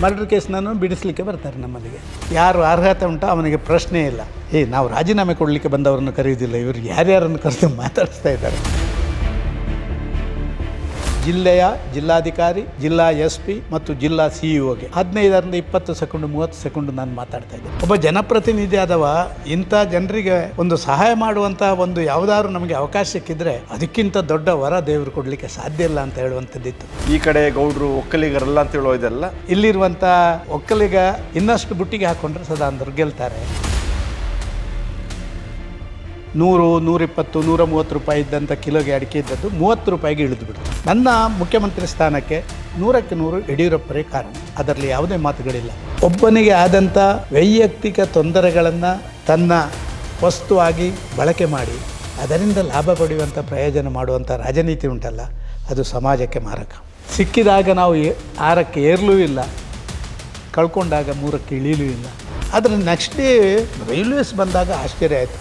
Murder ಕೇಸ್ನನ್ನು ಬಿಡಿಸಲಿಕ್ಕೆ ಬರ್ತಾರೆ ನಮ್ಮಲ್ಲಿಗೆ. ಯಾರು ಅರ್ಹತೆ ಉಂಟೋ ಅವನಿಗೆ ಪ್ರಶ್ನೆ ಇಲ್ಲ. ನಾವು ರಾಜೀನಾಮೆ ಕೊಡಲಿಕ್ಕೆ ಬಂದವರನ್ನು ಕರೆಯುವುದಿಲ್ಲ, ಇವರು ಯಾರ್ಯಾರನ್ನು ಕರೆದು ಮಾತಾಡಿಸ್ತಾ ಇದ್ದಾರೆ. ಜಿಲ್ಲೆಯ ಜಿಲ್ಲಾಧಿಕಾರಿ, ಜಿಲ್ಲಾ SP ಮತ್ತು ಜಿಲ್ಲಾ CEOಗೆ 15ರಿಂದ 20 ಸೆಕೆಂಡ್ 30 ಸೆಕೆಂಡ್ ನಾನು ಮಾತಾಡ್ತಾ ಇದ್ದೆ. ಒಬ್ಬ ಜನಪ್ರತಿನಿಧಿ ಆದವ ಇಂಥ ಜನರಿಗೆ ಒಂದು ಸಹಾಯ ಮಾಡುವಂಥ ಒಂದು ಯಾವುದಾದ್ರು ನಮಗೆ ಅವಕಾಶ ಸಿಕ್ಕಿದ್ರೆ ಅದಕ್ಕಿಂತ ದೊಡ್ಡ ವರ ದೇವರು ಕೊಡಲಿಕ್ಕೆ ಸಾಧ್ಯ ಇಲ್ಲ ಅಂತ ಹೇಳುವಂಥದ್ದಿತ್ತು. ಈ ಕಡೆ ಗೌಡ್ರು ಒಕ್ಕಲಿಗರಲ್ಲ ಅಂತ ಹೇಳೋದೆಲ್ಲ ಇಲ್ಲಿರುವಂಥ ಒಕ್ಕಲಿಗ ಇನ್ನಷ್ಟು ಬುಟ್ಟಿಗೆ ಹಾಕೊಂಡ್ರೆ ಸದಾನಂದರು ಗೆಲ್ತಾರೆ. 100, 120, 130 ರೂಪಾಯಿ ಇದ್ದಂಥ ಕಿಲೋಗೆ ಅಡಿಕೆ ಇದ್ದದ್ದು 30 ರೂಪಾಯಿಗೆ ಇಳಿದು ಬಿಡ್ತು. ನನ್ನ ಮುಖ್ಯಮಂತ್ರಿ ಸ್ಥಾನಕ್ಕೆ 100ಕ್ಕೆ 100 ಯಡಿಯೂರಪ್ಪರೇ ಕಾರಣ, ಅದರಲ್ಲಿ ಯಾವುದೇ ಮಾತುಗಳಿಲ್ಲ. ಒಬ್ಬನಿಗೆ ಆದಂಥ ವೈಯಕ್ತಿಕ ತೊಂದರೆಗಳನ್ನು ತನ್ನ ವಸ್ತುವಾಗಿ ಬಳಕೆ ಮಾಡಿ ಅದರಿಂದ ಲಾಭ ಪಡೆಯುವಂಥ ಪ್ರಯೋಜನ ಮಾಡುವಂಥ ರಾಜನೀತಿ ಉಂಟಲ್ಲ, ಅದು ಸಮಾಜಕ್ಕೆ ಮಾರಕ. ಸಿಕ್ಕಿದಾಗ ನಾವು 6ಕ್ಕೆ ಏರಲೂ ಇಲ್ಲ, ಕಳ್ಕೊಂಡಾಗ 3ಕ್ಕೆ ಇಳಿಲೂ ಇಲ್ಲ. ಆದರೆ ನೆಕ್ಸ್ಟ್ ಡೇ ರೈಲ್ವೇಸ್ ಬಂದಾಗ ಆಶ್ಚರ್ಯ ಆಯಿತು.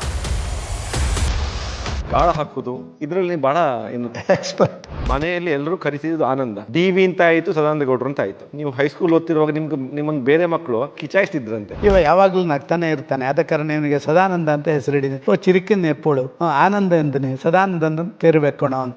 ಗಾಳ ಹಾಕುದು ಇದರಲ್ಲಿ ಬಹಳ ಏನು ಎಕ್ಸ್ಪರ್ಟ್. ಮನೆಯಲ್ಲಿ ಎಲ್ಲರೂ ಕರಿತಿದ್ದು ಆನಂದ DV ಅಂತ ಆಯಿತು, ಸದಾನಂದ ಗೌಡ್ರು ಅಂತ ಆಯಿತು. ನೀವು ಹೈಸ್ಕೂಲ್ ಓದ್ತಿರುವಾಗ ನಿಮ್ಮನ್ನು ಬೇರೆ ಮಕ್ಕಳು ಕಿಚಾಯಿಸ್ತಿದ್ರಂತೆ. ಯಾವಾಗಲೂ ನಗ್ತಾನೆ ಇರ್ತಾನೆ, ಆದ ಕಾರಣ ಇವನಿಗೆ ಸದಾನಂದ ಅಂತ ಹೆಸರಿಡಿದೆ. ಚಿರಿಕಿನ ಎಪ್ಪೋಳು ಆನಂದ ಎಂದನೇ ಸದಾನಂದನ ಪೇರು ಬೆಕ್ಕೋಣ ಅವನು.